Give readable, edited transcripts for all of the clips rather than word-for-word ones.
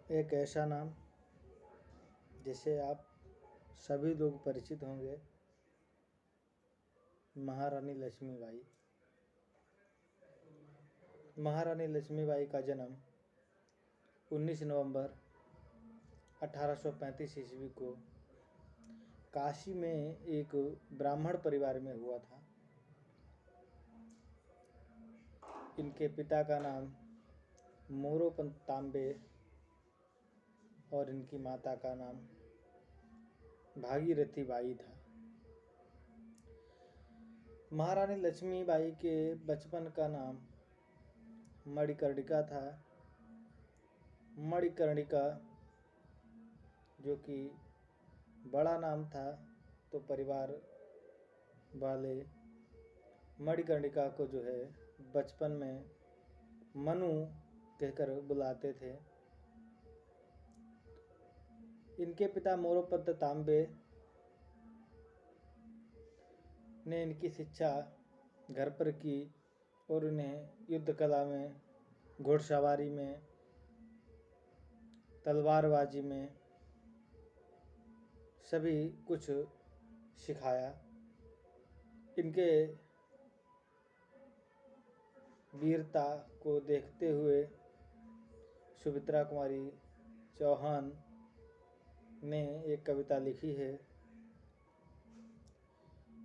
एक ऐसा नाम जिसे आप सभी लोग परिचित होंगे, महारानी लक्ष्मीबाई। महारानी लक्ष्मीबाई का जन्म 19 नवंबर 1835 ईस्वी को काशी में एक ब्राह्मण परिवार में हुआ था। इनके पिता का नाम मोरोपंत तांबे और इनकी माता का नाम भागीरथी बाई था। महारानी लक्ष्मीबाई के बचपन का नाम मणिकर्णिका था। मणिकर्णिका जो कि बड़ा नाम था, तो परिवार वाले मणिकर्णिका को जो है बचपन में मनु कहकर बुलाते थे। इनके पिता मोरोपंत तांबे ने इनकी शिक्षा घर पर की और उन्हें युद्ध कला में, घुड़सवारी में, तलवारबाजी में सभी कुछ सिखाया। इनके वीरता को देखते हुए सुमित्रा कुमारी चौहान ने एक कविता लिखी है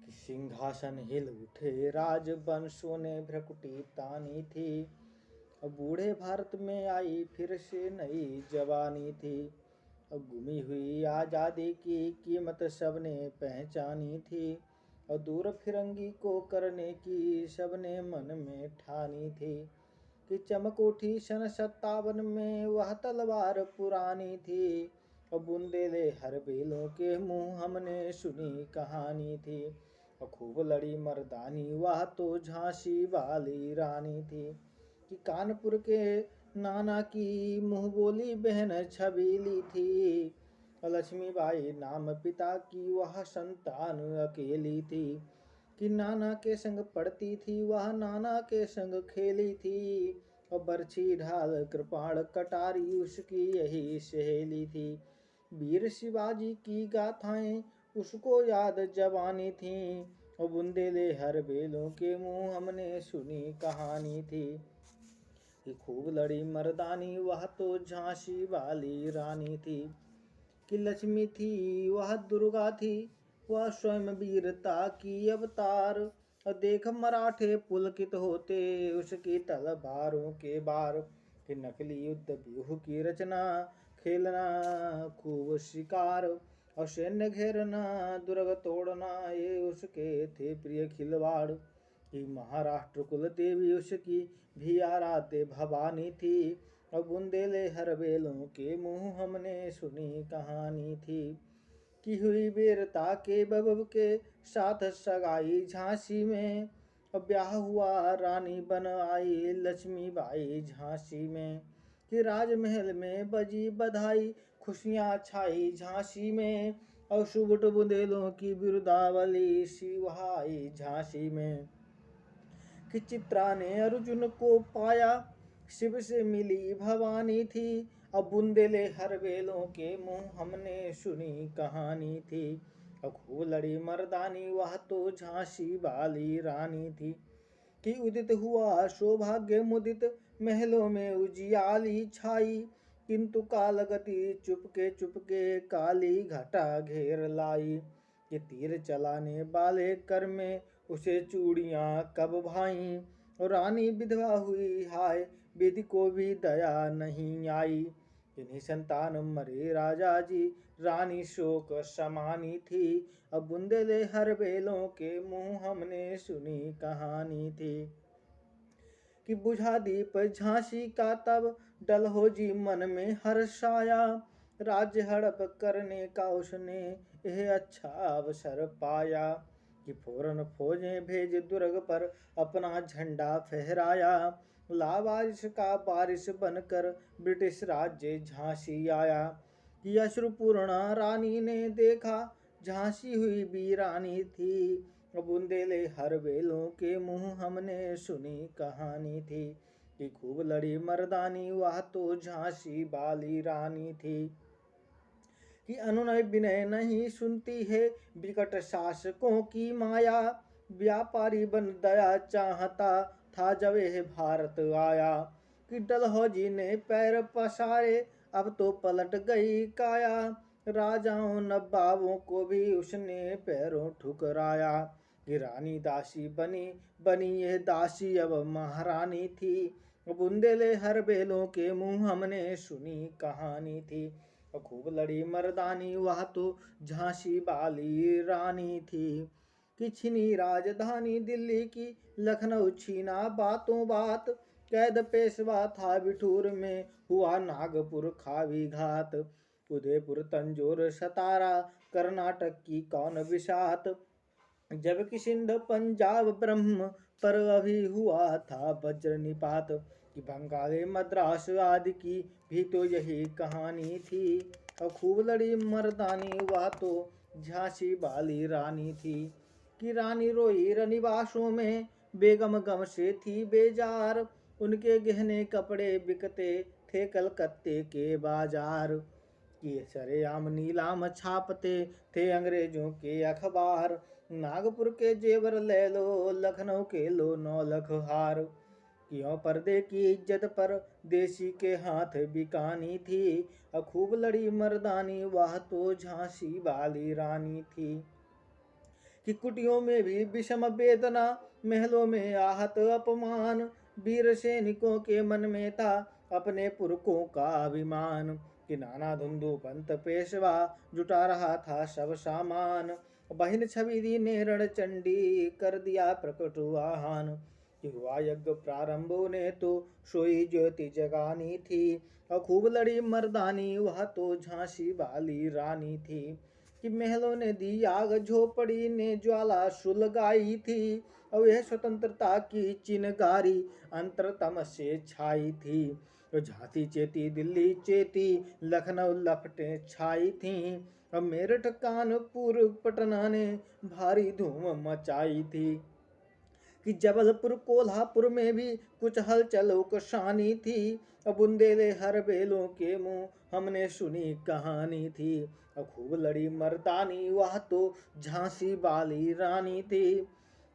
कि सिंहासन हिल उठे, राजवंशों ने भ्रकुटी तानी थी, अब बूढ़े भारत में आई फिर से नई जवानी थी, अब गुमी हुई आज़ादी की कीमत सबने पहचानी थी, और दूर फिरंगी को करने की सबने मन में ठानी थी, कि चमक उठी सन 57 में वह तलवार पुरानी थी, और बुंदेले हर बेलों के मुंह हमने सुनी कहानी थी, और खूब लड़ी मर्दानी वह तो झांसी वाली रानी थी, कि कानपुर के नाना की मुंह बोली बहन छबीली थी, और लक्ष्मीबाई नाम पिता की वह संतान अकेली थी, कि नाना के संग पढ़ती थी वह नाना के संग खेली थी, और बरछी ढाल कृपाण कटारी उसकी यही सहेली थी, वीर शिवाजी की गाथाएं उसको याद जवानी थी, और बुंदेले हर बेलों के मुंह हमने सुनी कहानी थी, कि खूब लड़ी मर्दानी वह तो झांसी वाली रानी थी, कि लक्ष्मी थी वह दुर्गा थी वह स्वयं वीरता की अवतार, और देख मराठे पुलकित होते उसकी तलवारों के बार, कि नकली युद्ध व्यूह की रचना खेलना खूब शिकार, और सैन्य घेरना दुर्ग तोड़ना ये उसके थे प्रिय खिलवाड़, कि महाराष्ट्र कुल देवी उसकी भी आराध्य भवानी थी, और बुंदेले हर बेलों के मुंह हमने सुनी कहानी थी, कि हुई वीरता के बबब के साथ सगाई झांसी में, और ब्याह हुआ रानी बन आई लक्ष्मीबाई झांसी में, कि राजमहल में बजी बधाई खुशियाँ छाई झांसी में, और सुबुट बुंदेलों की बिरुदावली सिवाई झांसी में, कि चित्रा ने अर्जुन को पाया शिव से मिली भवानी थी, अब बुंदेले हर बेलों के मुंह हमने सुनी कहानी थी, अब खूब लड़ी मर्दानी वह तो झांसी वाली रानी थी, कि उदित हुआ सौभाग्य मुदित महलों में उजियाली छाई, किंतु कालगति चुपके काली घटा घेर लाई, कि तीर चलाने वाले कर में उसे चूड़ियां कब भाई, और रानी विधवा हुई हाय विधि को भी दया नहीं आई, इन्हीं संतान मरे राजा जी रानी शोक समानी थी, अब बुंदेले हर बेलों के मुंह हमने सुनी कहानी थी, कि बुझा दीप झांसी का तब डल हो जी मन में हर्षाया, राज्य हड़प करने का उसने यह अच्छा अवसर पाया, कि फौरन फौजें भेज दुर्ग पर अपना झंडा फहराया, लावारिस का बारिश बनकर ब्रिटिश राज्य झांसी आया, कि अश्रुपूर्णा रानी ने देखा झांसी हुई वीरानी थी, बुंदेले हर बेलों के मुंह हमने सुनी कहानी थी, कि खूब लड़ी मर्दानी वह तो झांसी वाली रानी थी। कि अनुनय विनय नहीं सुनती है विकट शासकों की माया। व्यापारी बन दया चाहता था जब यह भारत आया। कि डलहौजी ने पैर पसारे अब तो पलट गई काया। राजाओं नवाबों को भी उसने पैरों ठुकराया। कि रानी दासी बनी बनी यह दासी अब महारानी थी। बुंदेले हर बेलों के मुंह हमने सुनी कहानी थी। खूब लड़ी मर्दानी वह तो झांसी वाली रानी थी। कि छिनी राजधानी दिल्ली की लखनऊ छीना बातों बात। कैद पेशवा था बिठूर में हुआ नागपुर खावी घात। उदयपुर तंजोर सतारा कर्नाटक की कौन विसात। जबकि सिंध पंजाब ब्रह्म पर अभी हुआ था वज्र निपात। कि बंगाली मद्रास आदि की भी तो यही कहानी थी। और खूब लड़ी मर्दानी वह तो झांसी वाली रानी थी। कि रानी रोई रनिवासों में बेगम गम से थी बेजार। उनके गहने कपड़े बिकते थे कलकत्ते के बाजार। कि सरेआम नीलाम छापते थे अंग्रेजों के अखबार। नागपुर के जेवर ले लो लखनऊ के लो 9 लाख हार। क्यों पर्दे की इज्जत पर देसी के हाथ बिकानी थी। खूब लड़ी मर्दानी वह तो झांसी वाली रानी थी। कि कुटियों में भी विषम वेदना महलों में आहत अपमान। वीर सैनिकों के मन में था अपने पुरखों का अभिमान। कि नाना धुंधु पंत पेशवा जुटा रहा था सब सामान। बहिन छवि ने रणचंडी कर दिया प्रकट आह्वान। कि हुआ यज्ञ प्रारंभों ने तो सोई ज्योति जगानी थी। और खूब लड़ी मर्दानी वह तो झांसी वाली रानी थी। कि महलों ने दी आग झोपड़ी ने ज्वाला सुलगाई थी। और यह स्वतंत्रता की चिनगारी अंतरतम से छाई थी। तो झांसी चेती दिल्ली चेती लखनऊ लपटे छाई थी। और मेरठ कानपुर पटना ने भारी धूम मचाई थी। कि जबलपुर कोल्हापुर में भी कुछ हलचल उकसानी थी। बुंदेले हर बेलों के मुंह हमने सुनी कहानी थी। खूब लड़ी मर्दानी वह तो झांसी वाली रानी थी।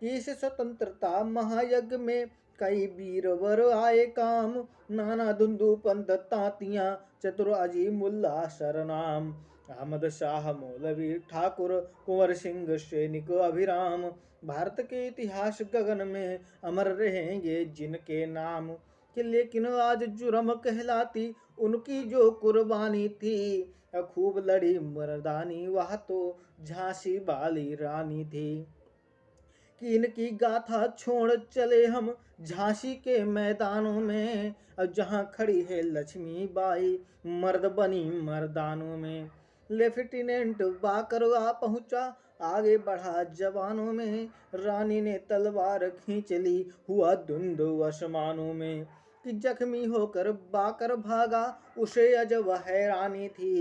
इस स्वतंत्रता महायज्ञ में कई वीरवर आए काम। नाना धुंधु पंत तांतियां चतुर अजी मुल्ला सरनाम। अहमद शाह मौलवी ठाकुर कुंवर सिंह सैनिक अभिराम। भारत के इतिहास गगन में अमर रहेंगे जिनके नाम। कि लेकिन आज जुर्म कहलाती उनकी जो कुर्बानी थी। खूब लड़ी मर्दानी वह तो झांसी वाली रानी थी। कि इनकी गाथा छोड़ चले हम झांसी के मैदानों में। अब जहाँ खड़ी है लक्ष्मी बाई मर्द बनी मर्दानों में। लेफ्टिनेंट बाकर आ पहुंचा आगे बढ़ा जवानों में। रानी ने तलवार खींच ली हुआ धुंध आसमानों में। कि जख्मी होकर बाकर भागा उसे अजब हैरानी थी।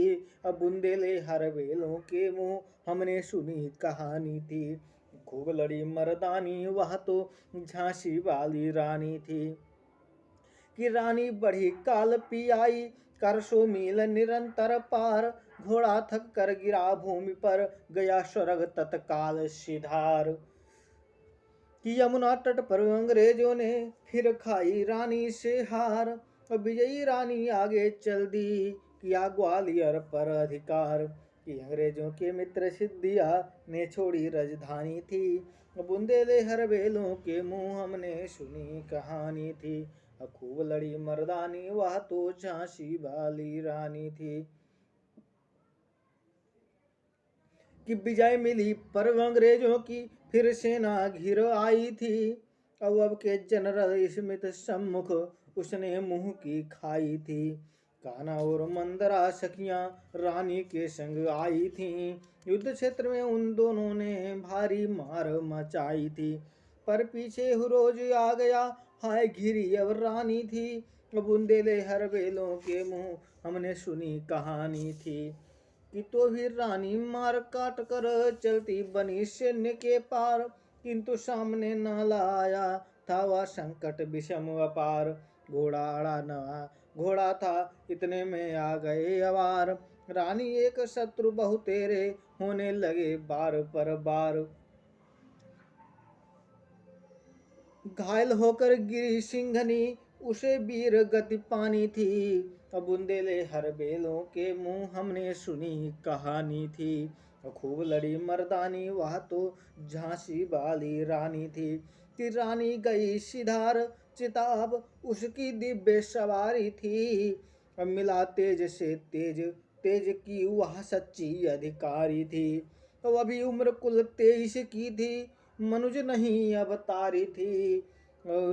अब बुंदेले हर बेलों के मुंह हमने सुनी कहानी थी। खूब लड़ी मर्दानी वह तो झांसी वाली रानी थी। कि रानी बढ़ी काल पी आई कर सो मील निरंतर पार। घोड़ा थक कर गिरा भूमि पर गया स्वर्ग तत्काल सिधार। कि यमुना तट पर अंग्रेजों ने फिर खाई रानी से हार। विजयी रानी आगे चल दी किया ग्वालियर पर अधिकार। कि अंग्रेजों के मित्र सिद्धिया ने छोड़ी राजधानी थी। बुंदेले हर बेलों के मुंह हमने सुनी कहानी थी। खूब लड़ी मर्दानी वह तो झांसी वाली रानी थी। कि विजय मिली पर अंग्रेजों की फिर सेना घिर आई थी। अब के जनरल स्मिथ सम्मुख उसने मुंह की खाई थी। कान्हा और मंदरा सखियां रानी के संग आई थीं। युद्ध क्षेत्र में उन दोनों ने भारी मार मचाई थी। पर पीछे हुरोज आ गया हाय घिरी अब रानी थी। बुंदेले हर बेलों के मुंह हमने सुनी कहानी थी। कि तो भी रानी मार काट कर चलती बनी सैन्य के पार। किंतु सामने न लाया था वह संकट विषम अपार। घोड़ा अड़ा नवा घोड़ा था, इतने में आ गए अवार। रानी एक शत्रु बहु तेरे, होने लगे बार पर बार। घायल होकर गिरी सिंघनी, उसे वीर गति पानी थी। अब बुंदेले हर बेलों के मुंह, हमने सुनी कहानी थी। खूब लड़ी मर्दानी, वह तो झांसी वाली रानी थी। कि रानी गई सिधार चिताब, उसकी दिव्य सवारी थी। अब मिला तेज से तेज, तेज की वह सच्ची अधिकारी थी। तो अभी उम्र कुल 23 की थी, मनुज नहीं अवतारी थी।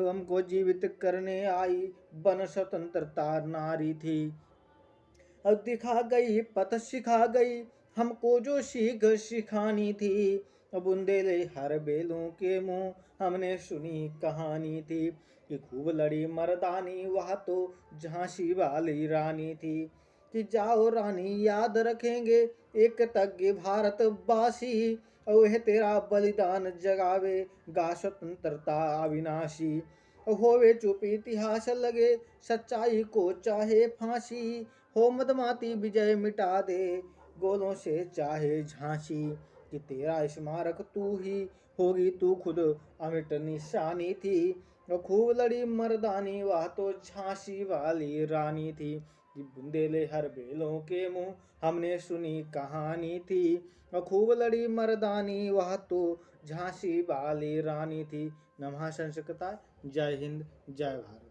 हमको जीवित करने आई, बन स्वतंत्रता नारी थी। अब दिखा गई पथ सिखा गई, हमको जो सीख सिखानी थी। अब बुंदेले हर बेलों के मुंह, हमने सुनी कहानी थी। कि खूब लड़ी मर्दानी, वह तो झांसी वाली रानी थी। कि जाओ रानी याद रखेंगे, एक तज्ञ भारत वासी। वह तेरा बलिदान जगावे, गा स्वतंत्रता अविनाशी। होवे चुप इतिहास लगे, सच्चाई को चाहे फांसी। हो मदमाती विजय मिटा दे, गोलों से चाहे झांसी। कि तेरा स्मारक तू ही होगी, तू खुद अमिट निशानी थी। खूब लड़ी मर्दानी, वह तो झांसी वाली रानी थी। कि बुंदेले हर बेलों के मुंह, हमने सुनी कहानी थी। खूब लड़ी मर्दानी, वह तो झांसी वाली रानी थी। नमः संस्कृता। जय हिंद, जय भारत।